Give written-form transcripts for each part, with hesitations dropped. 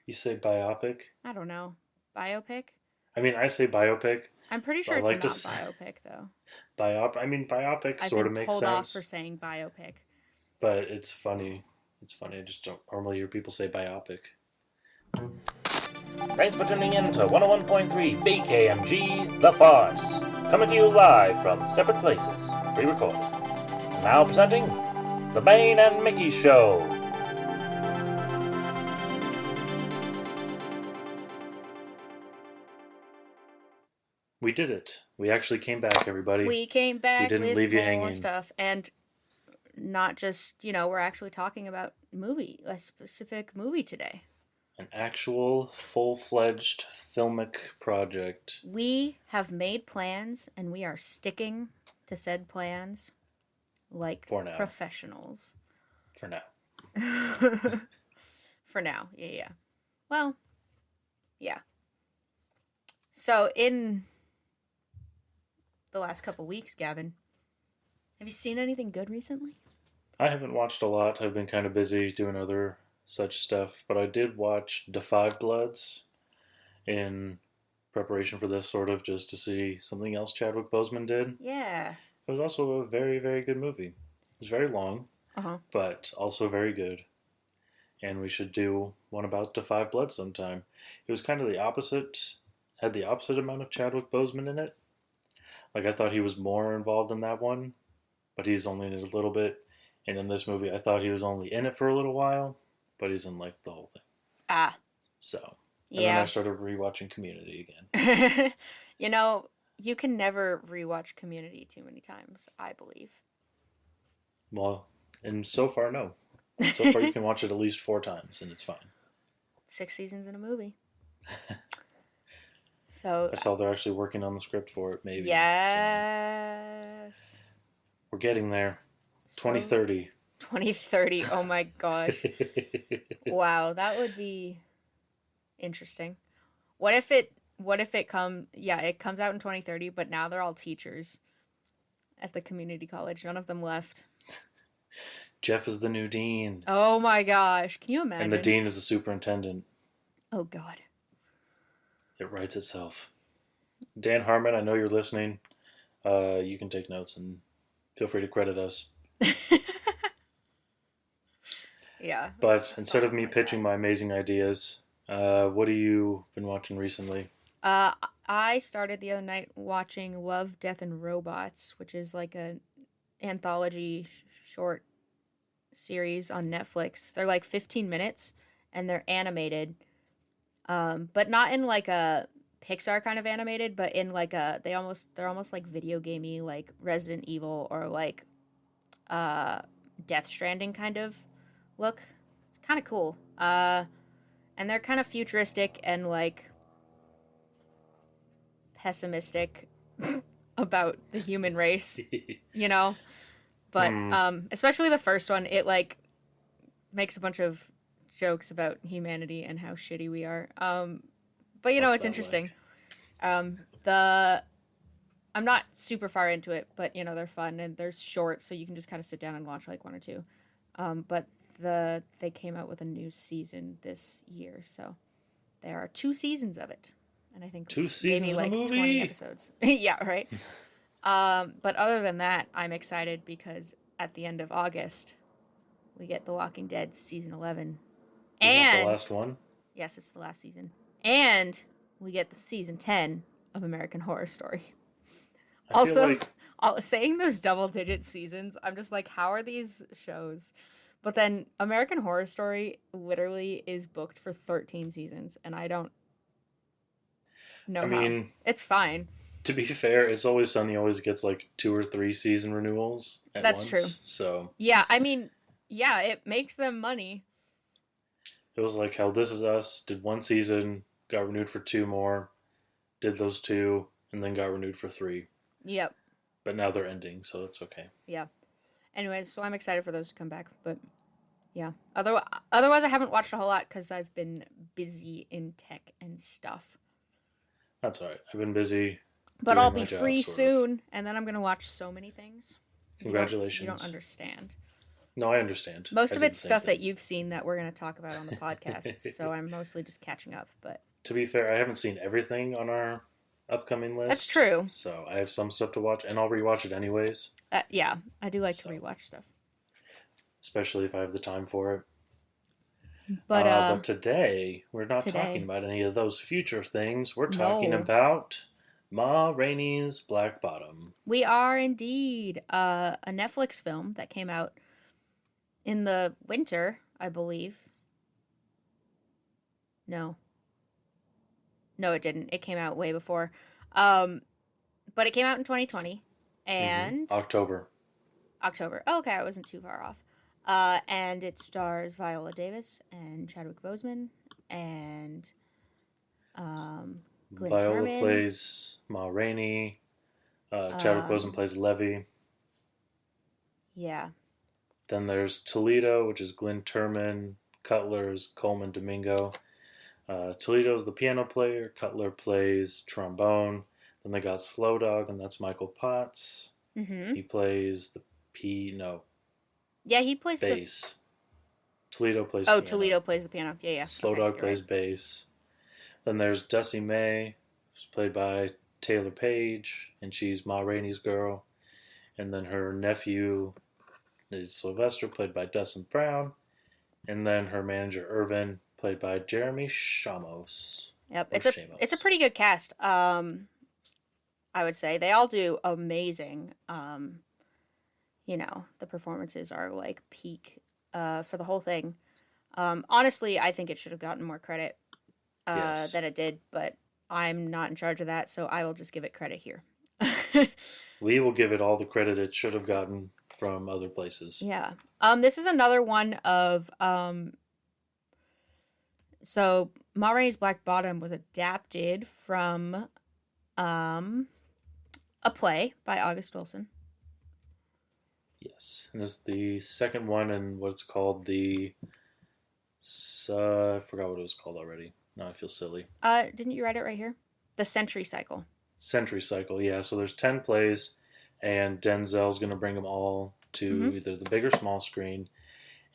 You say biopic? I don't know. Biopic? I mean, I say biopic. I'm pretty So sure I it's like to not biopic, though. I mean, biopic I've sort been of makes told off for sense, saying biopic. but it's funny. It's funny. I just don't normally hear people say biopic. Thanks for tuning in to 101.3 BKMG The Farce, coming to you live from separate places, pre-recorded. Now presenting The Bane and Mickey Show. We did it. We actually came back, everybody. We came We back didn't with leave you more hanging. stuff, and not just, we're actually talking about a specific movie today. An actual full-fledged filmic project. We have made plans, and we are sticking to said plans like For now. professionals. For now. For now, yeah. Well, yeah. So, in the last couple weeks, Gavin, have you seen anything good recently? I haven't watched a lot. I've been kind of busy doing other such stuff, but I did watch Da Five Bloods in preparation for this, sort of just to see something else Chadwick Boseman did. Yeah. It was also a very, very good movie. It was very long, but also very good. And we should do one about Da Five Bloods sometime. It was kind of the opposite, had the opposite amount of Chadwick Boseman in it. Like, I thought he was more involved in that one, but he's only in it a little bit. And in this movie, I thought he was only in it for a little while, but he's in, like, the whole thing. Ah. So, and then I started rewatching Community again. You can never rewatch Community too many times, I believe. Well, and so far, no. So far, you can watch it at least 4 times, and it's fine. 6 seasons in a movie. So I saw they're actually working on the script for it, maybe. Yes. So. We're getting there. 2030. 2030. Oh my gosh. Wow, that would be interesting. What if it comes out in 2030, but now they're all teachers at the community college. None of them left. Jeff is the new dean. Oh my gosh. Can you imagine? And the dean is the superintendent. Oh God. It writes itself. Dan Harmon, I know you're listening. You can take notes and feel free to credit us. Yeah. But instead of me pitching my amazing ideas, what have you been watching recently? I started the other night watching Love, Death, and Robots, which is like an anthology short series on Netflix. They're like 15 minutes, and they're animated, but not in like a Pixar kind of animated, but in like they're almost like video gamey, like Resident Evil or like Death Stranding kind of look. It's kind of cool. And they're kind of futuristic and like pessimistic about the human race, but especially the first one, it like makes a bunch of jokes about humanity and how shitty we are, but it's interesting. I'm not super far into it, but they're fun and they're short, so you can just kind of sit down and watch like 1 or 2, but they came out with a new season this year, so there are 2 seasons of it. And I think 2 seasons maybe like of a movie? 20 episodes. Yeah, right. But other than that, I'm excited because at the end of August, we get The Walking Dead season 11. Is that the last one? Yes, it's the last season. And we get the season 10 of American Horror Story. Also, saying those double-digit seasons, I'm just like, how are these shows? But then American Horror Story literally is booked for 13 seasons, and I don't know how. It's fine. To be fair, It's Always Sunny always gets like 2 or 3 season renewals at once. That's true. So yeah, it makes them money. It was like how This Is Us did 1 season, got renewed for 2 more, did those 2, and then got renewed for 3. Yep. But now they're ending, so it's okay. Yeah. Anyways, so I'm excited for those to come back, but yeah. Otherwise, I haven't watched a whole lot because I've been busy in tech and stuff. That's all right. I've been busy. But I'll be free soon, and then I'm going to watch so many things. Congratulations. You don't understand. No, I understand. Most of it's stuff that you've seen that we're going to talk about on the podcast, so I'm mostly just catching up. But to be fair, I haven't seen everything on our upcoming list. That's true. So I have some stuff to watch, and I'll rewatch it anyways. Yeah, I do like to rewatch stuff. Especially if I have the time for it. But today, we're not talking about any of those future things. We're talking about Ma Rainey's Black Bottom. We are indeed. A Netflix film that came out in the winter, I believe. No, it didn't. It came out way before. But it came out in 2020. And... October. Oh, okay, I wasn't too far off. And it stars Viola Davis and Chadwick Boseman and Glenn Viola Turman. plays Ma Rainey. Chadwick Boseman plays Levy. Yeah. Then there's Toledo, which is Glenn Turman. Cutler's Coleman Domingo. Toledo's the piano player. Cutler plays trombone. Then they got Slow Dog, and that's Michael Potts. Mm-hmm. He plays the Yeah, he plays bass. Toledo plays piano. Toledo plays the piano. Yeah. Slow Dog plays bass. Then there's Desi May, who's played by Taylor Page, and she's Ma Rainey's girl. And then her nephew is Sylvester, played by Dustin Brown. And then her manager, Irvin, played by Jeremy Shamos. Yep, it's a pretty good cast. I would say they all do amazing. The performances are like peak for the whole thing. Honestly, I think it should have gotten more credit than it did, but I'm not in charge of that, so I will just give it credit here. We will give it all the credit it should have gotten from other places. Yeah. This is another one of so Ma Rainey's Black Bottom was adapted from a play by August Wilson. Yes, and it's the second one in what's called the... I forgot what it was called already. Now I feel silly. Didn't you write it right here? The Century Cycle. Century Cycle, yeah. So there's 10 plays, and Denzel's going to bring them all to either the big or small screen.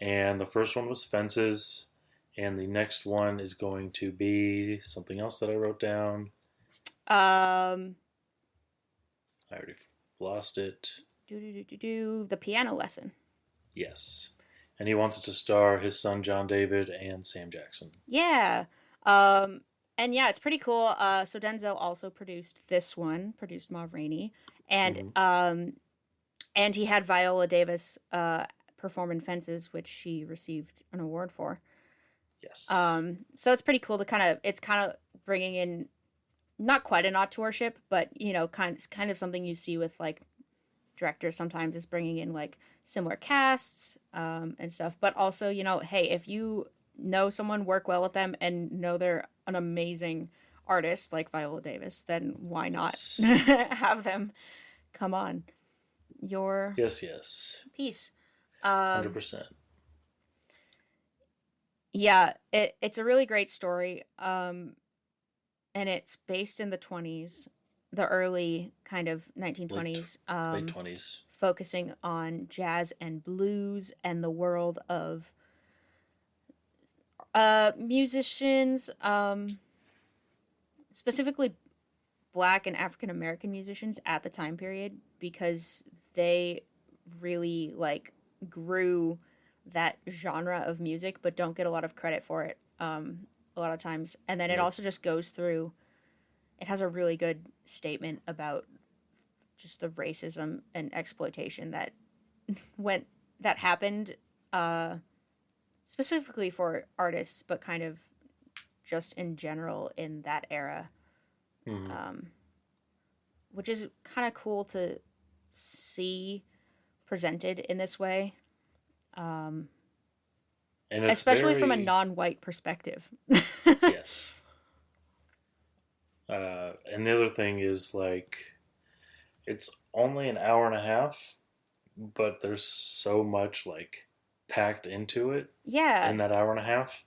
And the first one was Fences, and the next one is going to be something else that I wrote down. I already lost it. The Piano Lesson. Yes. And he wants it to star his son John David and Sam Jackson. Yeah. And yeah, it's pretty cool. So Denzel also produced this one, produced Ma Rainey. And and he had Viola Davis perform in Fences, which she received an award for. Yes. So it's pretty cool to it's kind of bringing in not quite an auteurship, but kind of something you see with like directors sometimes is bringing in like similar casts and stuff, but also hey, if you know someone, work well with them, and know they're an amazing artist like Viola Davis, then why not have them come on your yes piece. 100%. Yeah, it's a really great story, and it's based in the 20s, the early kind of 1920s, late 20s, focusing on jazz and blues and the world of musicians, specifically Black and African American musicians at the time period, because they really like grew that genre of music, but don't get a lot of credit for it a lot of times. And then it also just goes through. It has a really good statement about just the racism and exploitation that happened, specifically for artists, but kind of just in general in that era, which is kind of cool to see presented in this way, and especially from a non-white perspective. Yes. And the other thing is, like, it's only an hour and a half, but there's so much, like, packed into it. Yeah. In that hour and a half.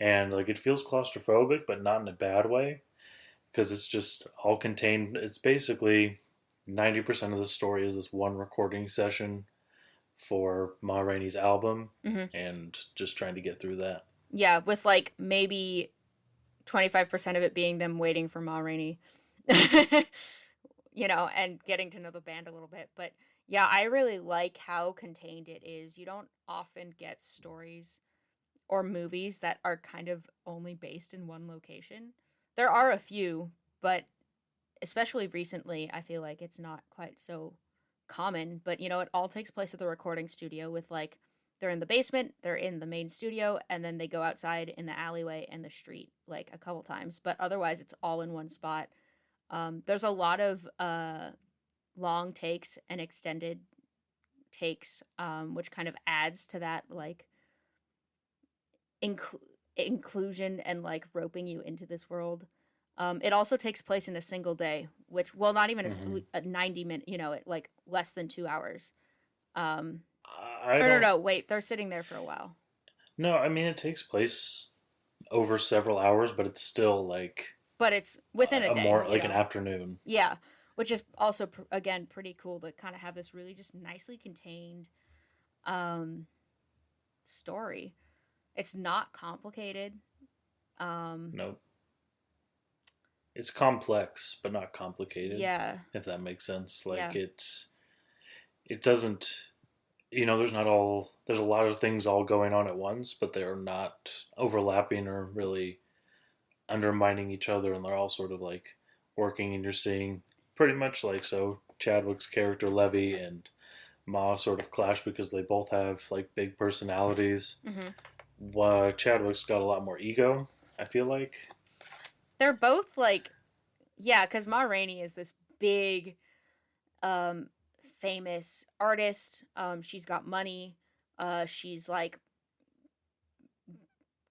And, like, it feels claustrophobic, but not in a bad way. Because it's just all contained. It's basically 90% of the story is this one recording session for Ma Rainey's album, and just trying to get through that. Yeah, with like maybe 25% of it being them waiting for Ma Rainey, and getting to know the band a little bit. But yeah, I really like how contained it is. You don't often get stories or movies that are kind of only based in one location. There are a few, but especially recently, I feel like it's not quite so common. But it all takes place at the recording studio with like they're in the basement, they're in the main studio, and then they go outside in the alleyway and the street like a couple times. But otherwise, it's all in one spot. There's a lot of long takes and extended takes, which kind of adds to that like inclusion and like roping you into this world. It also takes place in a single day, which, well, not even a 90-minute, like less than 2 hours. No, wait, they're sitting there for a while. No, I mean, it takes place over several hours, but it's still like... But it's within a day. More like an afternoon. Yeah, which is also, again, pretty cool to kind of have this really just nicely contained story. It's not complicated. Nope. It's complex, but not complicated. Yeah. If that makes sense. Like, yeah. It doesn't, there's a lot of things all going on at once, but they're not overlapping or really undermining each other, and they're all sort of like working, and you're seeing pretty much like, so Chadwick's character Levy and Ma sort of clash because they both have like big personalities. Chadwick's got a lot more ego, I feel like. They're both like, yeah, because Ma Rainey is this big, famous artist. She's got money. She's like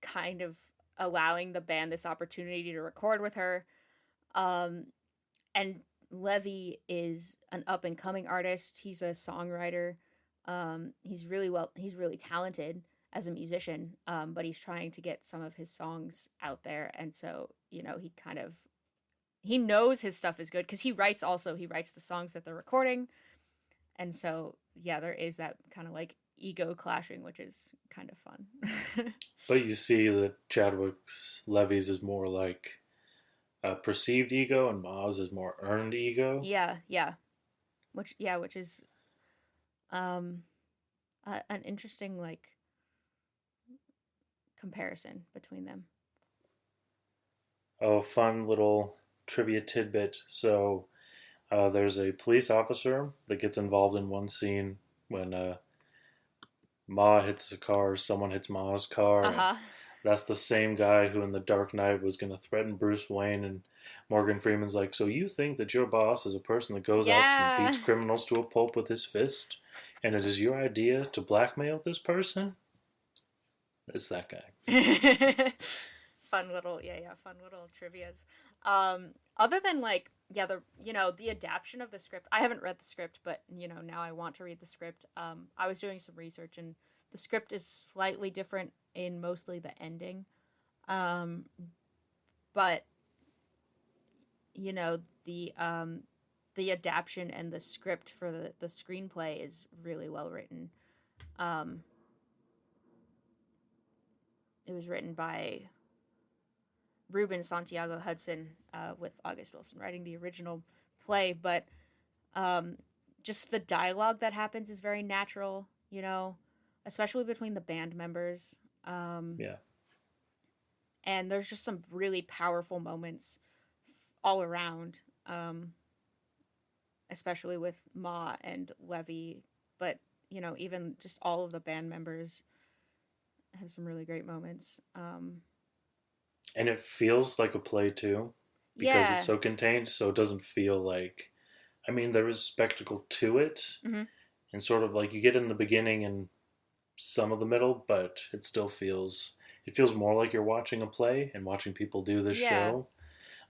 kind of allowing the band this opportunity to record with her. And Levy is an up and coming artist. He's a songwriter. He's really talented as a musician, but he's trying to get some of his songs out there. And so, he knows his stuff is good because he writes the songs that they're recording. And so, yeah, there is that kind of like ego clashing, which is kind of fun. But you see that Levy's is more like perceived ego, and Ma's is more earned ego. Yeah. Which is an interesting like comparison between them. Oh, fun little trivia tidbit. So there's a police officer that gets involved in one scene when Ma hits a car, someone hits Ma's car. That's the same guy who in The Dark Knight was going to threaten Bruce Wayne, and Morgan Freeman's like, so you think that your boss is a person that goes out and beats criminals to a pulp with his fist, and it is your idea to blackmail this person? It's that guy. Fun little trivias. Other than like, the adaptation of the script. I haven't read the script, but now I want to read the script. I was doing some research, and the script is slightly different in mostly the ending. But the adaptation and the script for the screenplay is really well written. It was written by Ruben Santiago Hudson, with August Wilson writing the original play, but just the dialogue that happens is very natural, especially between the band members. Yeah. And there's just some really powerful moments all around, especially with Ma and Levy, but, even just all of the band members have some really great moments. And it feels like a play too, because it's so contained, so it doesn't feel like, there is spectacle to it, and sort of like you get in the beginning and some of the middle, but it still feels more like you're watching a play and watching people do this show,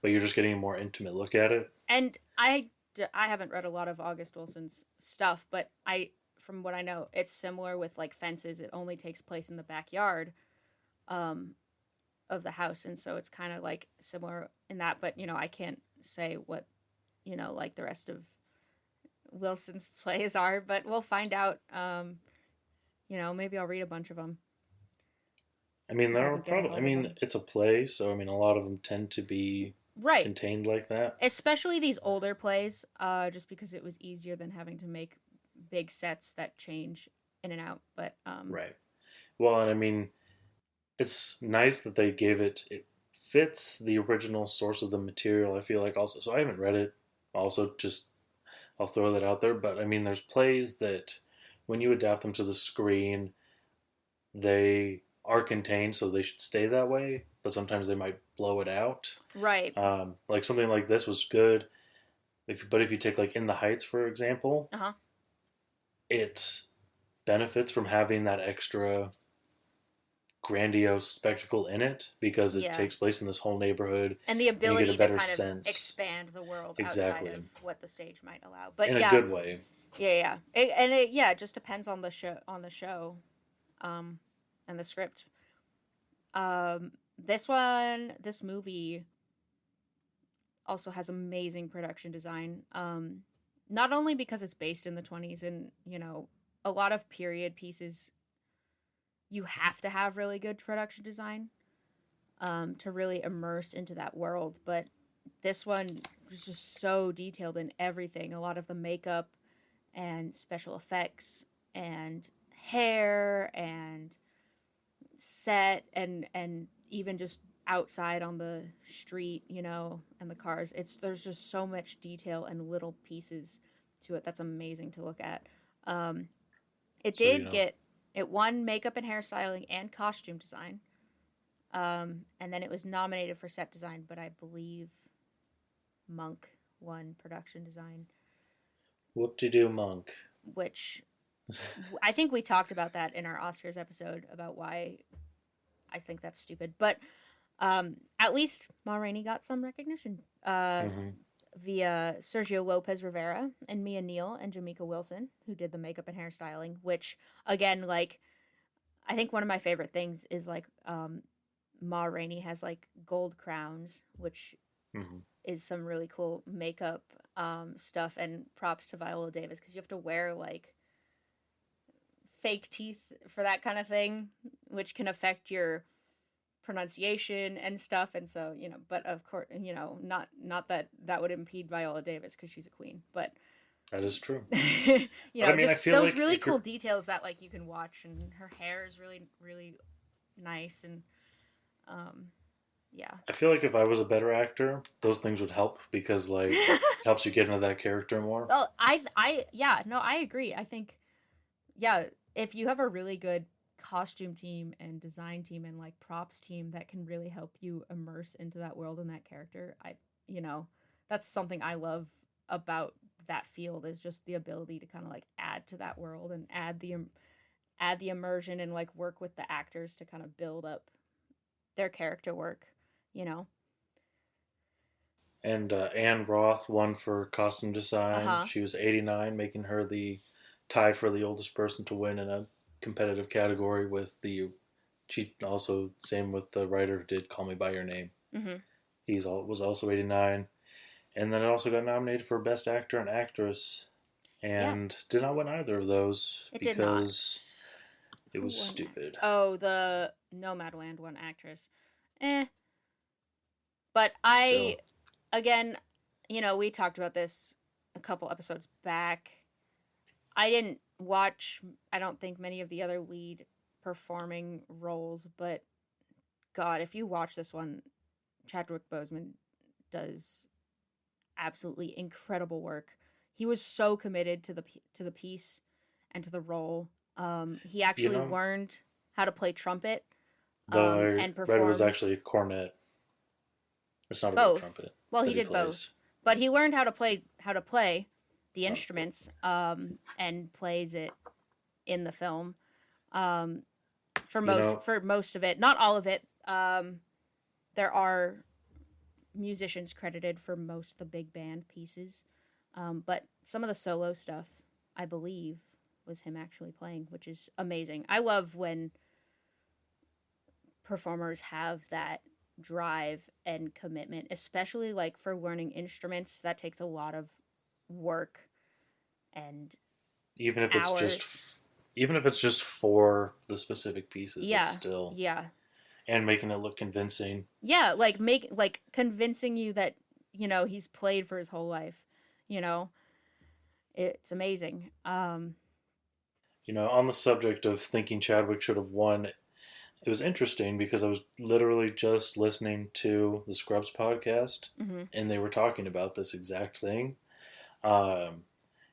but you're just getting a more intimate look at it. And I haven't read a lot of August Wilson's stuff, but from what I know, it's similar with like Fences. It only takes place in the backyard of the house, and so it's kind of like similar in that, but I can't say what like the rest of Wilson's plays are, but we'll find out. maybe I'll read a bunch of them. I mean, there are probably. I mean, it's a play, so I mean, a lot of them tend to be contained like that. Especially these older plays, just because it was easier than having to make big sets that change in and out. But right. Well, and I mean, it's nice that they gave it. It fits the original source of the material. I feel like also. So I haven't read it. Also, just I'll throw that out there. But I mean, there's plays that when you adapt them to the screen, they are contained, so they should stay that way, but sometimes they might blow it out. Right. Like something like this was good. But if you take like In the Heights, for example, it benefits from having that extra grandiose spectacle in it because it takes place in this whole neighborhood. And the ability to kind of expand the world outside of what the stage might allow. But in a good way. Yeah. It just depends on the show. And the script. This movie also has amazing production design. Not only because it's based in the 20s and, a lot of period pieces, you have to have really good production design to really immerse into that world. But this one was just so detailed in everything. A lot of the makeup and special effects and hair and set and even just outside on the street, and the cars. There's just so much detail and little pieces to it that's amazing to look at. It won makeup and hairstyling and costume design. And then it was nominated for set design, but I believe Monk won production design. Whoop-de-doo, Monk. Which I think we talked about that in our Oscars episode about why I think that's stupid. But at least Ma Rainey got some recognition via Sergio Lopez Rivera and Mia Neal and Jamaica Wilson, who did the makeup and hairstyling, which, again, like, I think one of my favorite things is, like, Ma Rainey has, like, gold crowns, which is some really cool makeup stuff, and props to Viola Davis, because you have to wear, like, fake teeth for that kind of thing, which can affect your pronunciation and stuff. And so, but of course, not that would impede Viola Davis because she's a queen, but that is true. I mean, just I feel those like really cool details that like you can watch, and her hair is really, really nice. And I feel like if I was a better actor, those things would help because like it helps you get into that character more. Well, I agree. I think, if you have a really good costume team and design team and like props team that can really help you immerse into that world and that character, that's something I love about that field, is just the ability to kind of like add to that world and add the immersion and like work with the actors to kind of build up their character work, And Anne Roth won for costume design. She was 89, making her tied for the oldest person to win in a competitive category she also, same with the writer who did Call Me By Your Name. Was also 89. And then it also got nominated for Best Actor and Actress and did not win either of those because it was stupid. Oh, the Nomadland won Actress. But again, we talked about this a couple episodes back. I didn't watch, I don't think, many of the other lead performing roles, but God, if you watch this one, Chadwick Boseman does absolutely incredible work. He was so committed to the piece and to the role. He actually learned how to play trumpet and perform. Red was actually a cornet. It's not a real trumpet. Well, he did both, but he learned how to play the instruments and plays it in the film for most of it, not all of it. There are musicians credited for most of the big band pieces, but some of the solo stuff, I believe, was him actually playing, which is amazing. I love when performers have that drive and commitment, especially like for learning instruments. That takes a lot of work, and even if hours. it's just even if it's just for the specific pieces, Yeah. it's still Yeah. and making it look convincing. Yeah, like convincing you that, he's played for his whole life. You know, it's amazing. On the subject of thinking Chadwick should have won, it was interesting because I was literally just listening to the Scrubs podcast, Mm-hmm. and they were talking about this exact thing. Um,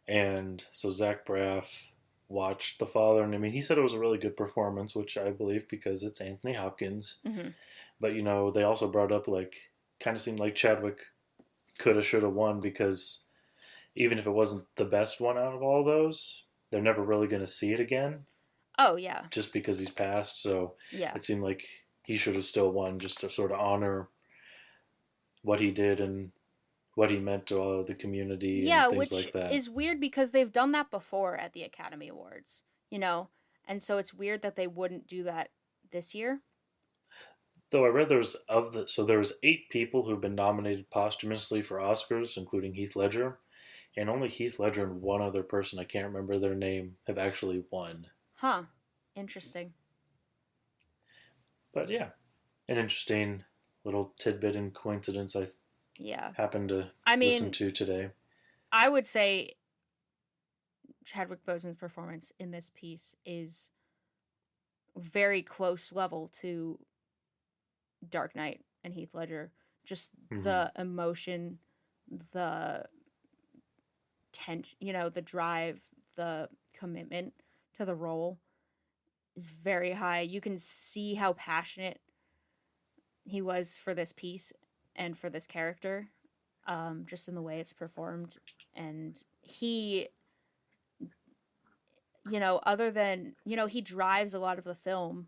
and so Zach Braff watched The Father, and I mean, he said it was a really good performance, which I believe because it's Anthony Hopkins. Mm-hmm. But they also brought up like kind of seemed like Chadwick could have, should have won because even if it wasn't the best one out of all those, they're never really going to see it again. Oh yeah. Just because he's passed, so Yeah. it seemed like he should have still won just to sort of honor what he did and what he meant to the community and things like that. Which is weird because they've done that before at the Academy Awards, and so it's weird that they wouldn't do that this year. Though I read there was 8 people who've been nominated posthumously for Oscars, including Heath Ledger, and only Heath Ledger and one other person, I can't remember their name, have actually won. Huh. Interesting. But yeah, an interesting little tidbit and coincidence I happened to listen to today. I would say Chadwick Boseman's performance in this piece is very close level to Dark Knight and Heath Ledger. Just the emotion, the tension, the drive, the commitment to the role is very high. You can see how passionate he was for this piece and for this character, just in the way it's performed. And he, other than, he drives a lot of the film,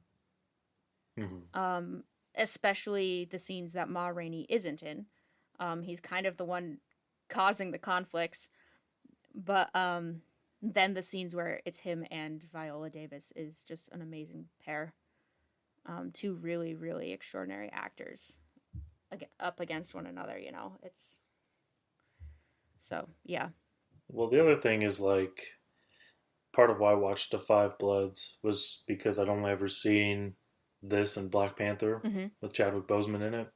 especially the scenes that Ma Rainey isn't in. He's kind of the one causing the conflicts, but then the scenes where it's him and Viola Davis is just an amazing pair. Two really, really extraordinary actors up against one another, it's so, yeah. Well, the other thing is like part of why I watched The Five Bloods was because I'd only ever seen this and Black Panther with Chadwick Boseman in it,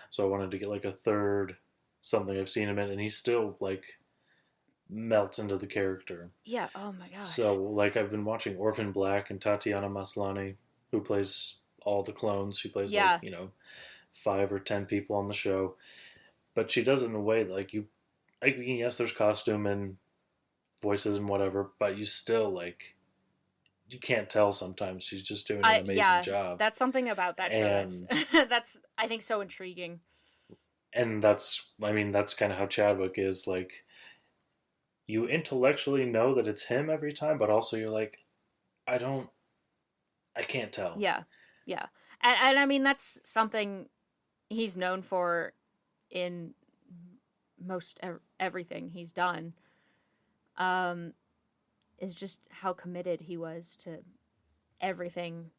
so I wanted to get like a third something I've seen him in, and he's still like melts into the character. Yeah. Oh my gosh. So like I've been watching Orphan Black and Tatiana Maslany, who plays all the clones. She plays 5 or 10 people on the show, but she does it in a way that, like yes, there's costume and voices and whatever, but you still you can't tell sometimes. She's just doing an amazing job. That's something about that show that's I think so intriguing. And that's kind of how Chadwick is. Like, you intellectually know that it's him every time, but also you're like, I can't tell. Yeah. Yeah. And I mean, that's something he's known for in most everything he's done, is just how committed he was to everything,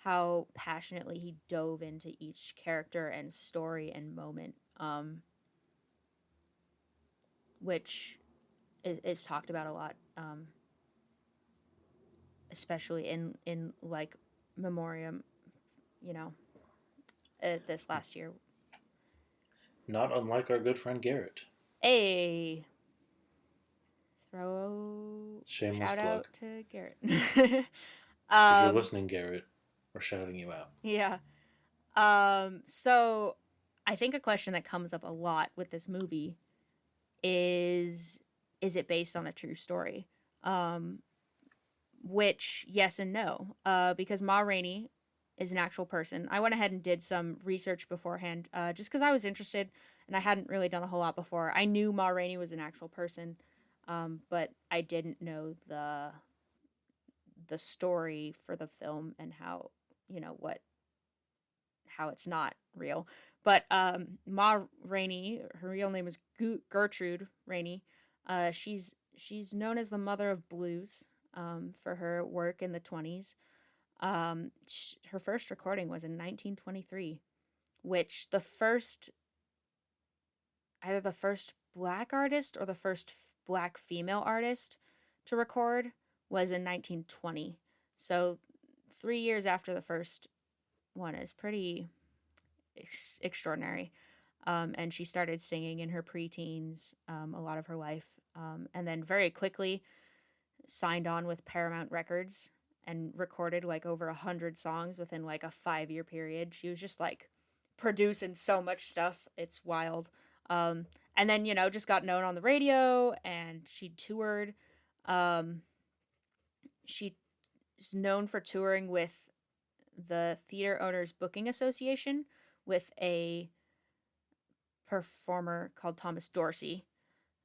how passionately he dove into each character and story and moment, which is talked about a lot, especially in like memoriam, this last year. Not unlike our good friend Garrett. Shameless shout plug. Out to Garrett. If you're listening, Garrett, we're shouting you out. Yeah. So I think a question that comes up a lot with this movie is it based on a true story? Which, yes and no. Because Ma Rainey is an actual person. I went ahead and did some research beforehand, just because I was interested, and I hadn't really done a whole lot before. I knew Ma Rainey was an actual person, but I didn't know the story for the film and how, how it's not real. But Ma Rainey, her real name is Gertrude Rainey. She's known as the mother of blues, for her work in the 1920s. Her first recording was in 1923, which either the first black artist or the first black female artist to record was in 1920. So 3 years after the first one is pretty extraordinary. And she started singing in her preteens a lot of her life. And then very quickly signed on with Paramount Records and recorded like over 100 songs within like a 5-year period. She was just like producing so much stuff. It's wild. And then, just got known on the radio, and she toured. She's known for touring with the Theater Owners Booking Association with a performer called Thomas Dorsey,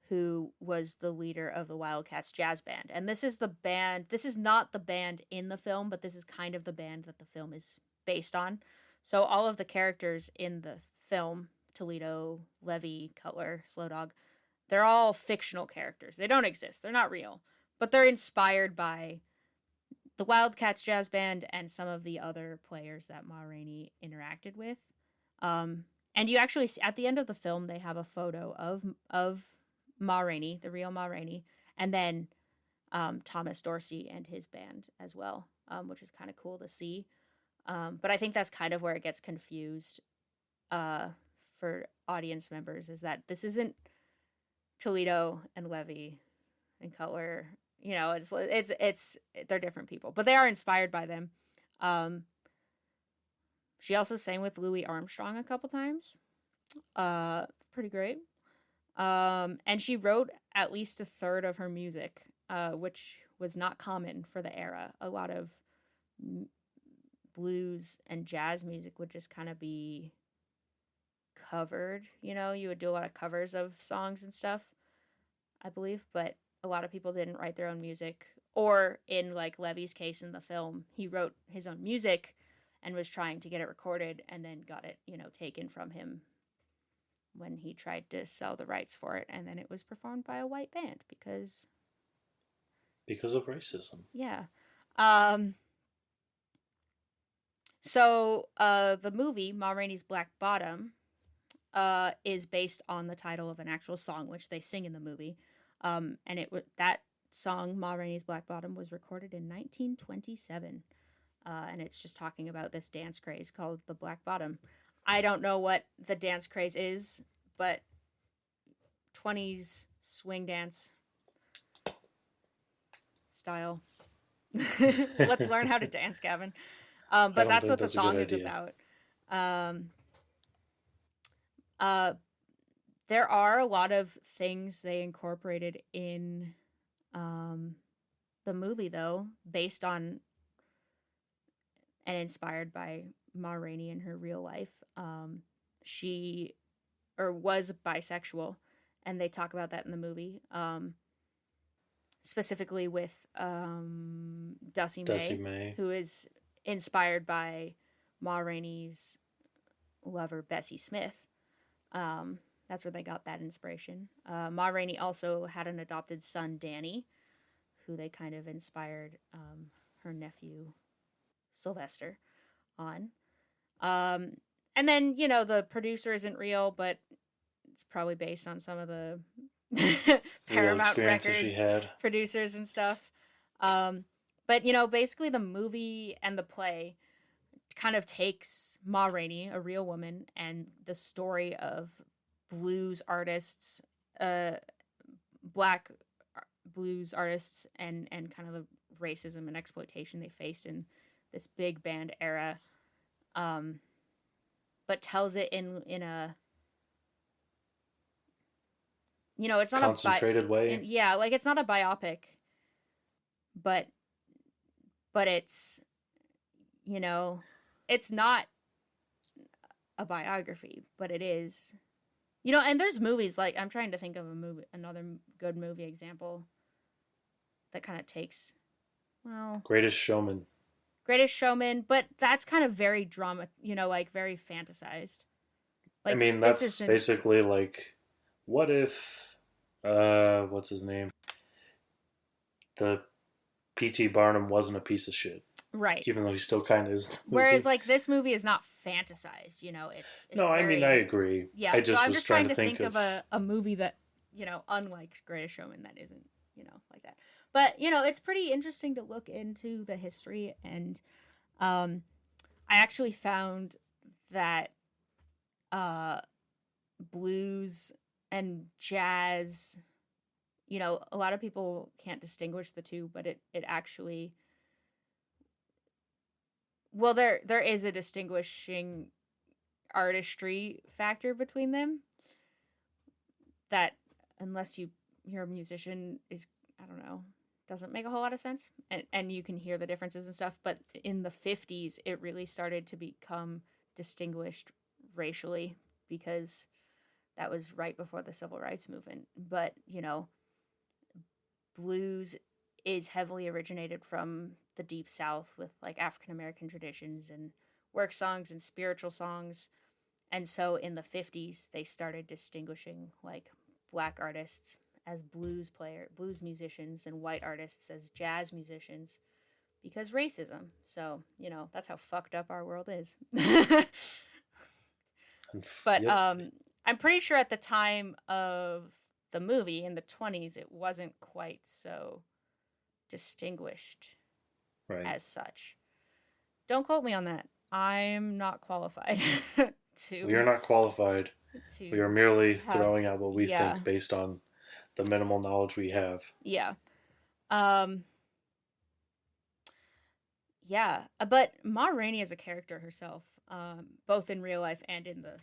who was the leader of the Wildcats Jazz Band. And this is not the band in the film, but this is kind of the band that the film is based on. So all of the characters in the film, Toledo, Levy, Cutler, Slow Dog, they're all fictional characters. They don't exist. They're not real. But they're inspired by the Wildcats Jazz Band and some of the other players that Ma Rainey interacted with. And you actually see, at the end of the film, they have a photo of Ma Rainey, the real Ma Rainey, and then Thomas Dorsey and his band as well, which is kind of cool to see. But I think that's kind of where it gets confused for audience members, is that this isn't Toledo and Levy and Cutler. It's they're different people, but they are inspired by them. She also sang with Louis Armstrong a couple times. Pretty great. And she wrote at least a third of her music, which was not common for the era. A lot of blues and jazz music would just kind of be covered. You would do a lot of covers of songs and stuff, I believe, but a lot of people didn't write their own music. Or in like Levy's case in the film, he wrote his own music and was trying to get it recorded, and then got it, taken from him when he tried to sell the rights for it, and then it was performed by a white band because of racism. Yeah. So the movie Ma Rainey's Black Bottom is based on the title of an actual song, which they sing in the movie. And that song, Ma Rainey's Black Bottom, was recorded in 1927. And it's just talking about this dance craze called the Black Bottom. I don't know what the dance craze is, but 20s swing dance style. Let's learn how to dance, Gavin. But that's what the song is about. There are a lot of things they incorporated in the movie, though, based on and inspired by Ma Rainey in her real life. She was bisexual, and they talk about that in the movie. Specifically with Dussie May, who is inspired by Ma Rainey's lover, Bessie Smith. That's where they got that inspiration. Ma Rainey also had an adopted son, Danny, who they kind of inspired her nephew, Sylvester, on. And then, the producer isn't real, but it's probably based on some of the Paramount Records producers and stuff. But, basically the movie and the play kind of takes Ma Rainey, a real woman, and the story of blues artists, black blues artists, and kind of the racism and exploitation they faced in this big band era, but tells it in a, it's not concentrated way. Yeah, like it's not a biopic, but it's, it's not a biography, but it is, and there's movies, like, I'm trying to think of another good movie example that kind of takes, Greatest Showman, but that's kind of very drama, like very fantasized. Like, I mean, that's basically like, what if, what's his name? The P.T. Barnum wasn't a piece of shit. Right. Even though he still kind of is. Whereas, like, this movie is not fantasized, it's no, very, I mean, I agree. Yeah, I'm just trying to think of a movie that, unlike Greatest Showman, that isn't, like that. But, it's pretty interesting to look into the history, and I actually found that blues and jazz, a lot of people can't distinguish the two, but it actually, well, there is a distinguishing artistry factor between them that, unless you're a musician, is, I don't know, doesn't make a whole lot of sense, and you can hear the differences and stuff. But in the 50s, it really started to become distinguished racially, because that was right before the civil rights movement. But blues is heavily originated from the Deep South, with like African American traditions and work songs and spiritual songs. And so in the 50s, they started distinguishing like black artists as blues musicians, and white artists as jazz musicians, because racism. So, that's how fucked up our world is. But yep. I'm pretty sure at the time of the movie in the 20s, it wasn't quite so distinguished as such. Don't quote me on that. I'm not qualified to... We are not qualified. We are merely throwing out what we think based on the minimal knowledge we have. Yeah. Yeah. But Ma Rainey as a character herself, both in real life and in the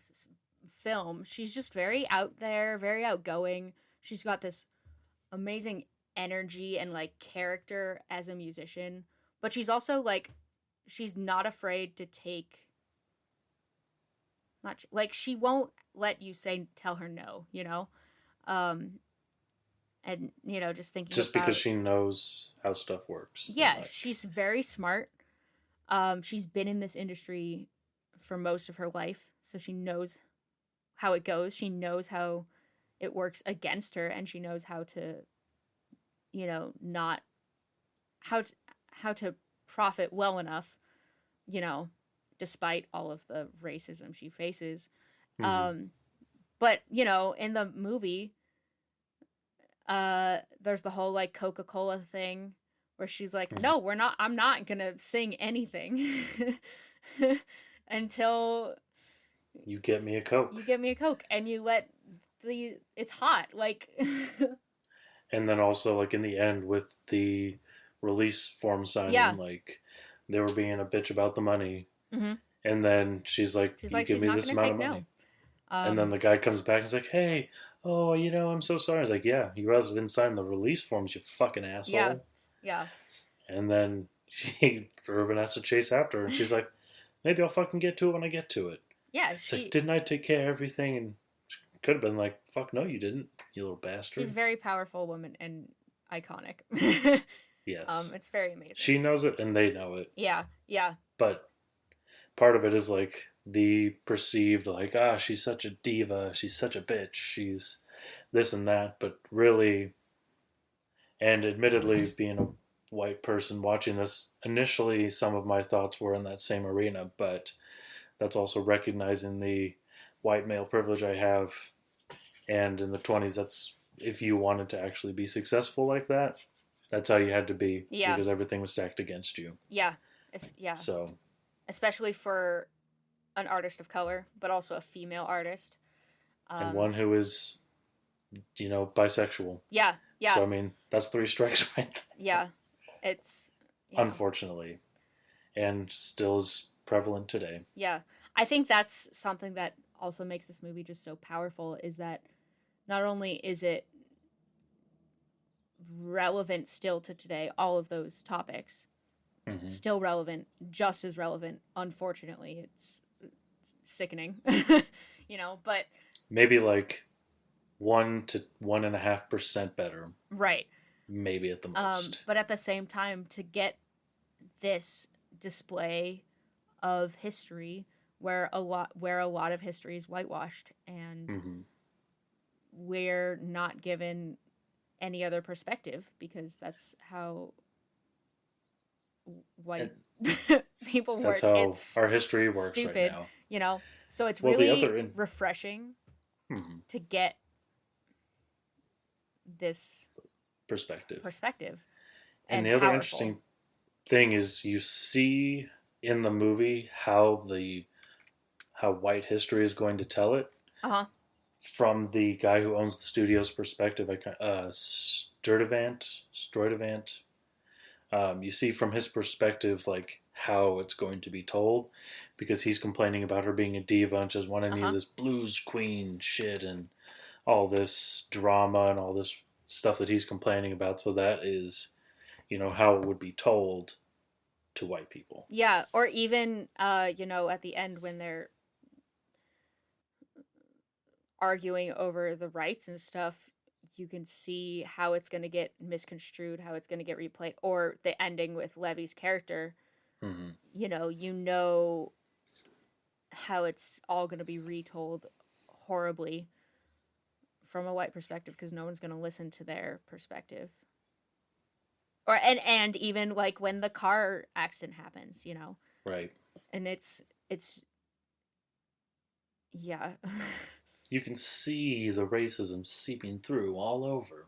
film, she's just very out there, very outgoing. She's got this amazing energy and like character as a musician, but she's also like, she's not afraid to take, she won't let you tell her no, and just thinking just because she knows how stuff works. Yeah, she's very smart. She's been in this industry for most of her life, so she knows how it goes. She knows how it works against her, and she knows how to, not how to profit well enough, despite all of the racism she faces. Mm-hmm. But in the movie, there's the whole like Coca-Cola thing where she's like, mm-hmm. No, I'm not gonna sing anything until you get me a Coke. And you let it's hot, like. And then also like in the end with the release form signing, like they were being a bitch about the money. Mm-hmm. And then she's like, you give me this amount of money. No. And then the guy comes back and he's like, hey, I'm so sorry. I was like, yeah, you guys didn't sign the release forms, you fucking asshole. Yeah. And then Irvin has to chase after her, and she's like, maybe I'll fucking get to it when I get to it. Yeah, it's like, didn't I take care of everything? And she could have been like, fuck no, you didn't, you little bastard. She's a very powerful woman and iconic. Yes. It's very amazing. She knows it and they know it. Yeah. But part of it is like the perceived like, she's such a diva, she's such a bitch, she's this and that. But really, and admittedly, being a white person watching this, initially some of my thoughts were in that same arena, but that's also recognizing the white male privilege I have. And in the 20s, that's, if you wanted to actually be successful like that, that's how you had to be. Yeah. Because everything was stacked against you. Yeah. So. Especially for an artist of color, but also a female artist. And one who is, bisexual. Yeah. So, I mean, that's 3 strikes right there. Yeah. It's... Unfortunately. And still is prevalent today. Yeah. I think that's something that also makes this movie just so powerful, is that not only is it relevant still to today, all of those topics, mm-hmm. still relevant, just as relevant. Unfortunately, it's sickening, but maybe like 1 to 1.5% better. Right. Maybe at the most. But at the same time, to get this display of history where a lot of history is whitewashed, and mm-hmm. we're not given any other perspective, because that's how white people work. That's how it's our history works stupid, right now. So it's really refreshing mm-hmm. to get this perspective. and the other powerful. interesting thing is you see in the movie how white history is going to tell it. Uh-huh. From the guy who owns the studio's perspective, Sturdivant. You see from his perspective, like, how it's going to be told, because he's complaining about her being a diva and just wanting any of this blues queen shit and all this drama and all this stuff that he's complaining about. So that is, how it would be told to white people. Yeah, or even, at the end when they're arguing over the rights and stuff, you can see how it's going to get misconstrued, how it's going to get replayed, or the ending with Levy's character. Mm-hmm. You know how it's all going to be retold horribly from a white perspective, because no one's going to listen to their perspective. Or and even like when the car accident happens, Right. And it's yeah. You can see the racism seeping through all over.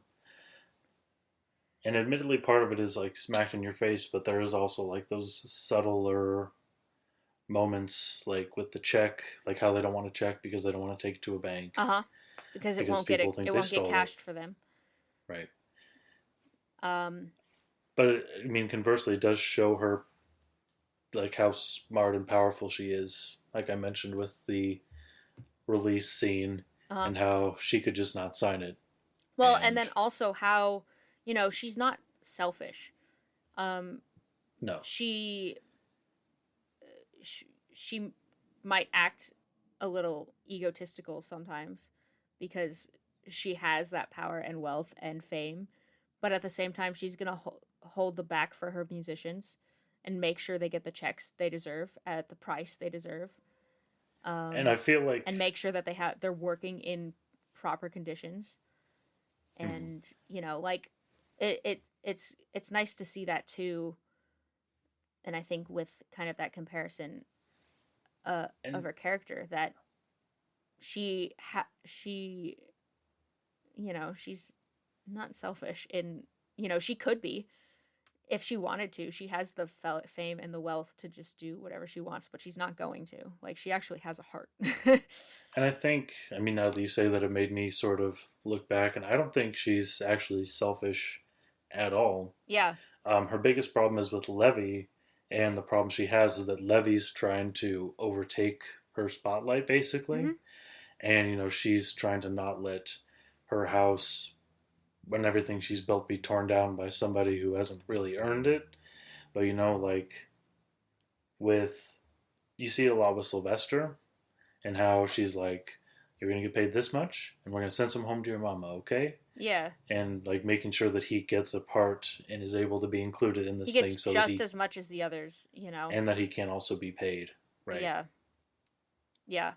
And admittedly, part of it is like smacked in your face, but there is also like those subtler moments, like with the check, like how they don't want to check because they don't want to take it to a bank. Because it won't get cashed for them. Right. But I mean, conversely, it does show her like how smart and powerful she is. Like I mentioned with the release scene and how she could just not sign it. Well, and then also how, she's not selfish. No. She might act a little egotistical sometimes because she has that power and wealth and fame, but at the same time she's going to hold the back for her musicians and make sure they get the checks they deserve at the price they deserve. And I feel like, and make sure that they're working in proper conditions, and like it's nice to see that too. And I think with kind of that comparison of her character, that she's not selfish in, she could be if she wanted to. She has the fame and the wealth to just do whatever she wants, but she's not going to. Like, she actually has a heart. And I think, now that you say that, it made me sort of look back, and I don't think she's actually selfish at all. Yeah. Her biggest problem is with Levy, and the problem she has is that Levy's trying to overtake her spotlight, basically. Mm-hmm. And, she's trying to not let her house, when everything she's built, be torn down by somebody who hasn't really earned it. But like you see a lot with Sylvester, and how she's like, you're going to get paid this much, and we're going to send some home to your mama, okay? Yeah. And like making sure that he gets a part and is able to be included in this thing. He gets just as much as the others, And that he can also be paid, right? Yeah. Yeah.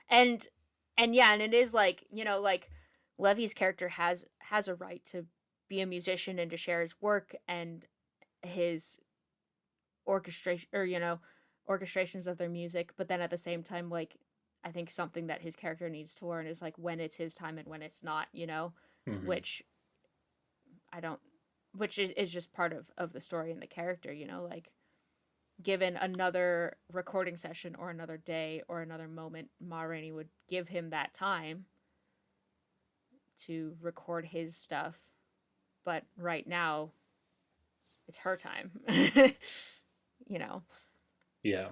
And it is like, like Levy's character has a right to be a musician and to share his work and his orchestration, or orchestrations of their music, but then at the same time, like, I think something that his character needs to learn is like when it's his time and when it's not, Mm-hmm. which is just part of the story and the character, like, given another recording session or another day or another moment, Ma Rainey would give him that time to record his stuff, but right now it's her time. Yeah.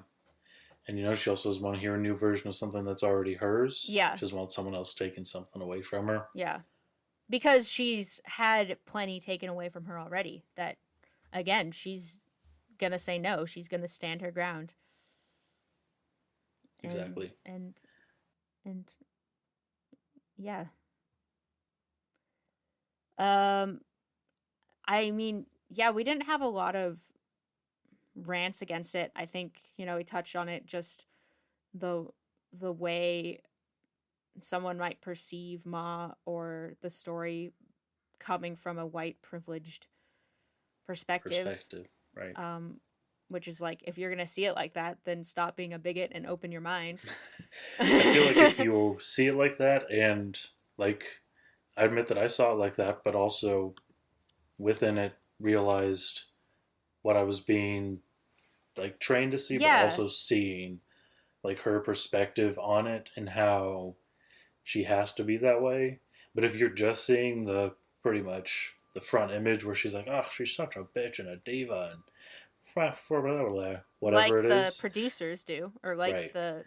And she also doesn't want to hear a new version of something that's already hers. Yeah. She doesn't want someone else taking something away from her. Yeah. Because she's had plenty taken away from her already, that, again, she's gonna say no. She's gonna stand her ground. Exactly. And yeah. We didn't have a lot of rants against it. I think, we touched on it, just the way someone might perceive Ma or the story coming from a white privileged perspective. Right. Which is like, if you're gonna see it like that, then stop being a bigot and open your mind. I feel like if you see it like that, and like, I admit that I saw it like that, but also within it, realized what I was being like trained to see, but also seeing like her perspective on it and how she has to be that way. But if you're just seeing the pretty much the front image where she's like, oh, she's such a bitch and a diva and whatever like it is. Like the producers do, or like right. the,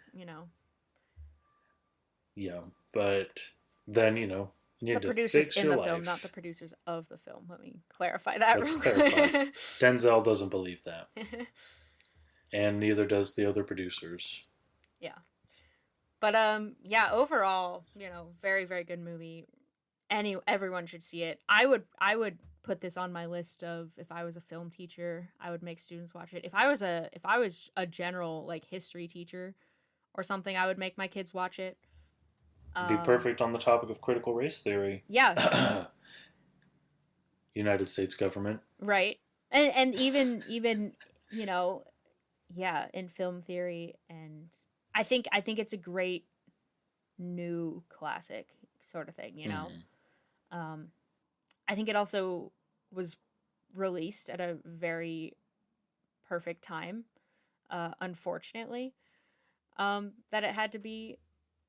Yeah, but then, you need the producers fix in your the life. film, not the producers of the film. Let me clarify that. Let's clarify. Denzel doesn't believe that. And neither does the other producers. Yeah. But yeah, overall, very, very good movie. Everyone should see it. I would put this on my list of, if I was a film teacher, I would make students watch it. If I was a general like history teacher or something, I would make my kids watch it. Be perfect on the topic of critical race theory. Yeah. United States government. Right. And even yeah, in film theory, and I think it's a great new classic sort of thing, I think it also was released at a very perfect time, unfortunately, that it had to be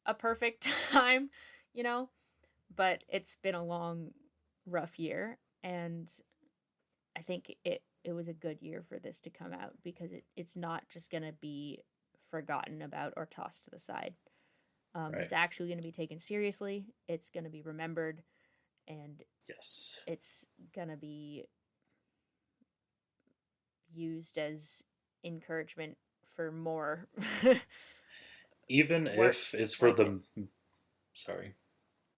a perfect time, but it's been a long, rough year, and I think it was a good year for this to come out, because it's not just going to be forgotten about or tossed to the side. Right. It's actually going to be taken seriously. It's going to be remembered, and yes, it's going to be used as encouragement for more. Even if it's for the... Sorry.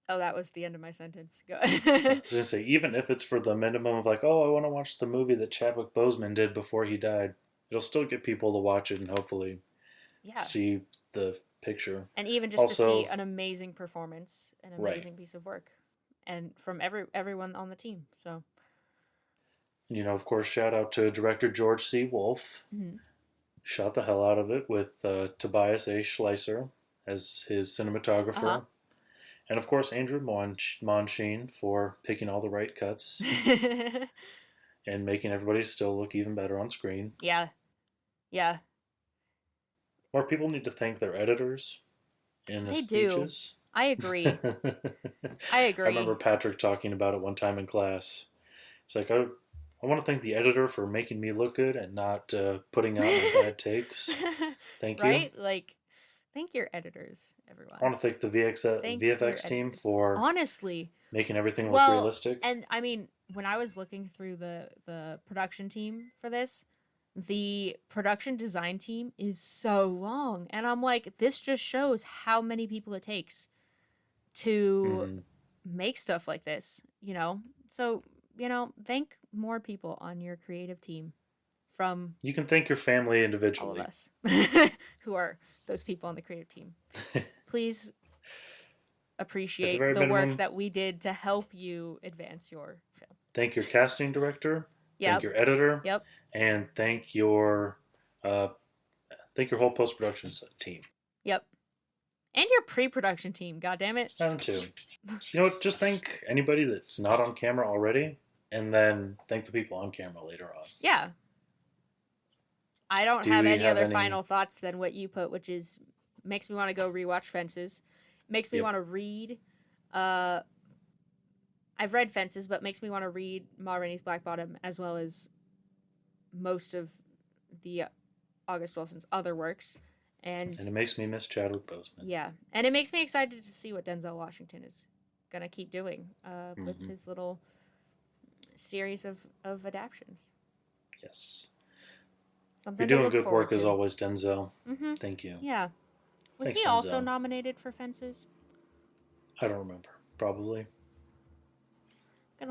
Oh, that was the end of my sentence. Go. I was going to say, even if it's for the minimum of like, oh, I want to watch the movie that Chadwick Boseman did before he died, it'll still get people to watch it and hopefully see the picture. And even just also, to see an amazing performance, an amazing piece of work, and from everyone on the team. So, of course, shout out to director George C. Wolfe. Mm-hmm. Shot the hell out of it with Tobias A. Schleicher as his cinematographer. Uh-huh. And, of course, Andrew Monsheen for picking all the right cuts and making everybody still look even better on screen. Yeah. Yeah. More people need to thank their editors in their speeches. I agree. I agree. I remember Patrick talking about it one time in class. It's like, I want to thank the editor for making me look good and not putting out my bad takes. Thank you. Right? Like, thank your editors, everyone. I want to thank the VFX team for honestly making everything look realistic. And I mean, when I was looking through the production team for this, the production design team is so long, and I'm like, this just shows how many people it takes to make stuff like this. So thank more people on your creative team. From you can thank your family individually. All of us who are those people on the creative team. Please appreciate the work that we did to help you advance your film. Thank your casting director. Yep. Thank your editor. Yep. And thank your whole post-production team. Yep. And your pre-production team. God damn it. Them too. Just thank anybody that's not on camera already, and then thank the people on camera later on. Yeah. I don't have any other final thoughts than what you put, which is makes me want to go rewatch Fences. Makes me want to read. I've read Fences, but makes me want to read Ma Rainey's Black Bottom, as well as most of the August Wilson's other works. And it makes me miss Chadwick Boseman. Yeah. And it makes me excited to see what Denzel Washington is going to keep doing with his little series of adaptions. Yes. Something You're doing good work as always, Denzel. Mm-hmm. Thank you. Yeah. Thanks, he Denzel. Also nominated for Fences? I don't remember. Probably.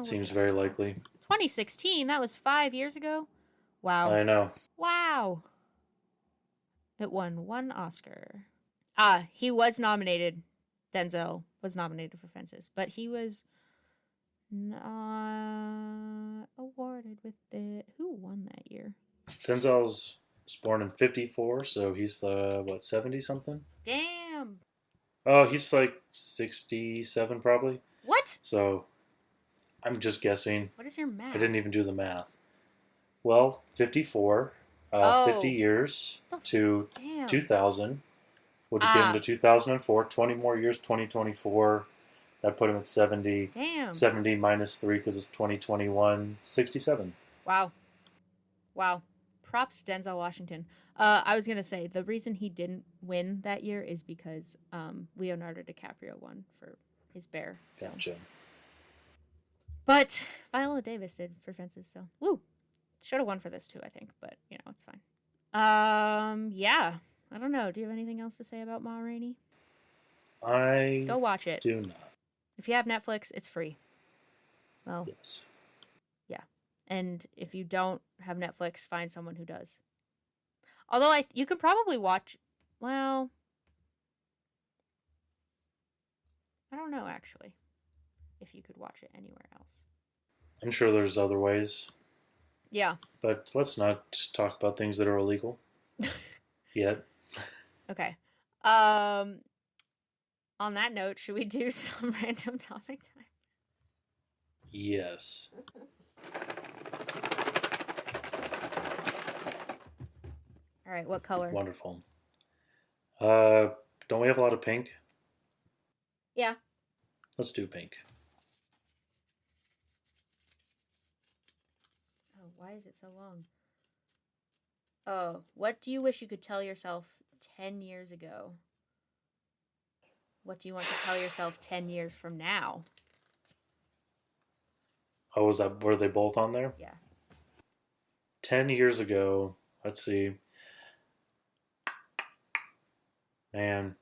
Seems very likely. 2016. That was 5 years ago. Wow. I know. Wow. It won 1 Oscar. He was nominated. Denzel was nominated for Fences, but he was not awarded with it. Who won that year? Denzel was born in 54, so he's 70 something? Damn. Oh, he's like 67 probably. What? So I'm just guessing. What is your math? I didn't even do the math. Well, 54, 50 years to 2000 would get him to 2004. 20 more years, 2024. That put him at 70. Damn. 70 minus 3 because it's 2021. 67. Wow. Props to Denzel Washington. I was going to say, the reason he didn't win that year is because Leonardo DiCaprio won for his Bear film. Gotcha. But Viola Davis did for Fences, so woo. Should have won for this too, I think, but it's fine. Yeah. I don't know. Do you have anything else to say about Ma Rainey? Go watch it. Do not. If you have Netflix, it's free. Well, yes. Yeah. And if you don't have Netflix, find someone who does. Although you can probably watch, well, I don't know actually, if you could watch it anywhere else. I'm sure there's other ways. Yeah. But let's not talk about things that are illegal yet. Okay. On that note, should we do some random topic time? Yes. All right, what color? Wonderful. Don't we have a lot of pink? Yeah. Let's do pink. Oh, why is it so long? Oh, what do you wish you could tell yourself 10 years ago? What do you want to tell yourself 10 years from now? Oh, were they both on there? Yeah. 10 years ago, let's see. Man.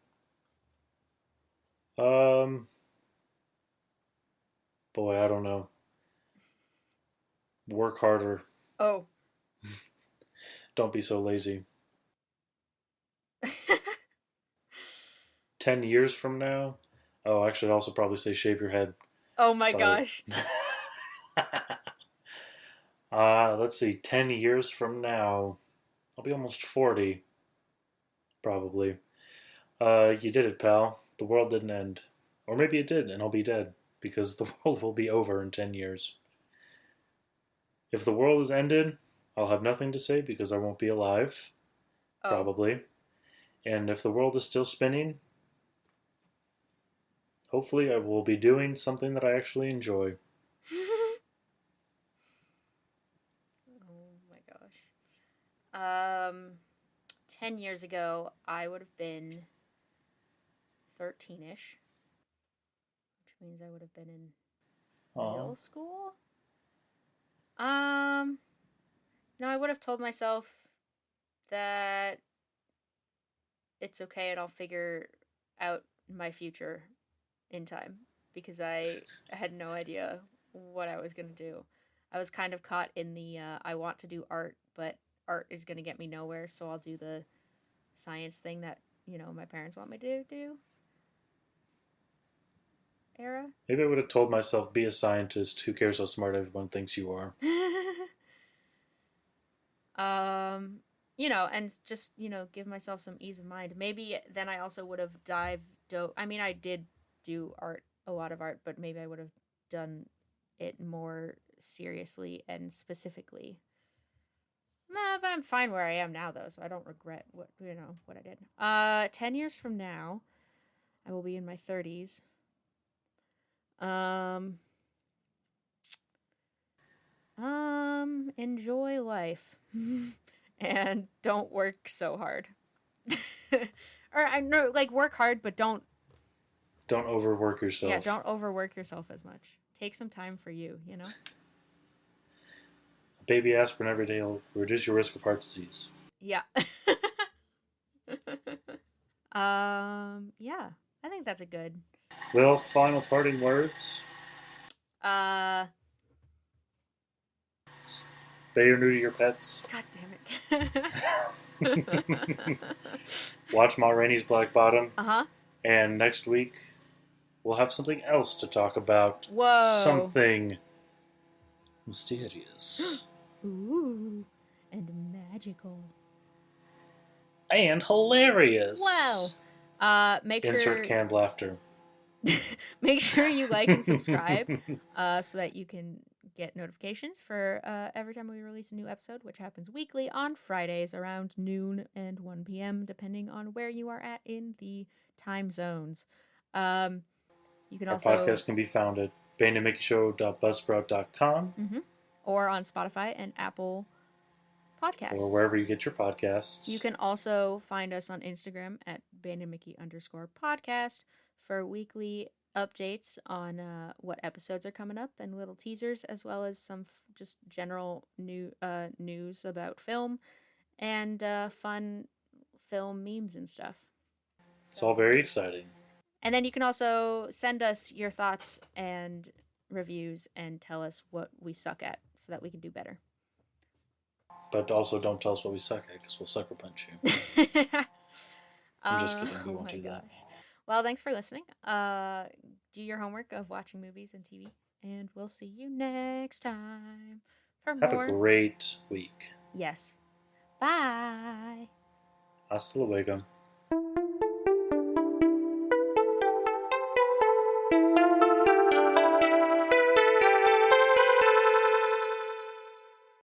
Boy, I don't know. Work harder. Oh. Don't be so lazy. 10 years from now? Oh, actually, I'd also probably say shave your head. Oh my gosh. Let's see. 10 years from now, I'll be almost 40. Probably. You did it, pal. The world didn't end. Or maybe it did, and I'll be dead. Because the world will be over in 10 years. If the world is ended, I'll have nothing to say because I won't be alive. Oh. Probably. And if the world is still spinning, hopefully I will be doing something that I actually enjoy. Oh my gosh. 10 years ago, I would have been 13-ish. Which means I would have been in middle school. I would have told myself that it's okay and I'll figure out my future in time because I had no idea what I was going to do. I was kind of caught in the I want to do art, but art is going to get me nowhere, so I'll do the science thing that, my parents want me to do. Era? Maybe I would have told myself, be a scientist. Who cares how smart everyone thinks you are? And just, give myself some ease of mind. Maybe then I also would have I did do a lot of art, but maybe I would have done it more seriously and specifically. But I'm fine where I am now, though, so I don't regret what I did. 10 years from now, I will be in my 30s. Enjoy life. And don't work so hard. Or I know, work hard, but don't overwork yourself. Yeah, don't overwork yourself as much. Take some time for you, Baby aspirin every day will reduce your risk of heart disease. Yeah. Yeah, I think that's a good. Well, final parting words. Spay or neuter your pets. God damn it. Watch Ma Rainey's Black Bottom. Uh-huh. And next week, we'll have something else to talk about. Whoa. Something mysterious. Ooh. And magical. And hilarious. Wow. Make sure... Insert canned laughter. Make sure you like and subscribe so that you can get notifications for every time we release a new episode, which happens weekly on Fridays around noon and 1 p.m., depending on where you are at in the time zones. You can Our also... podcast can be found at baneandmickeyshow.buzzsprout.com. Mm-hmm. Or on Spotify and Apple Podcasts. Or wherever you get your podcasts. You can also find us on Instagram at baneandmickey_podcast for weekly updates on what episodes are coming up and little teasers, as well as some just general news about film and fun film memes and stuff. It's all very exciting. And then you can also send us your thoughts and reviews and tell us what we suck at so that we can do better. But also don't tell us what we suck at because we'll sucker punch you. I'm just kidding. We won't do that. Well, thanks for listening. Do your homework of watching movies and TV, and we'll see you next time for more. Have a great week. Yes. Bye. Hasta luego.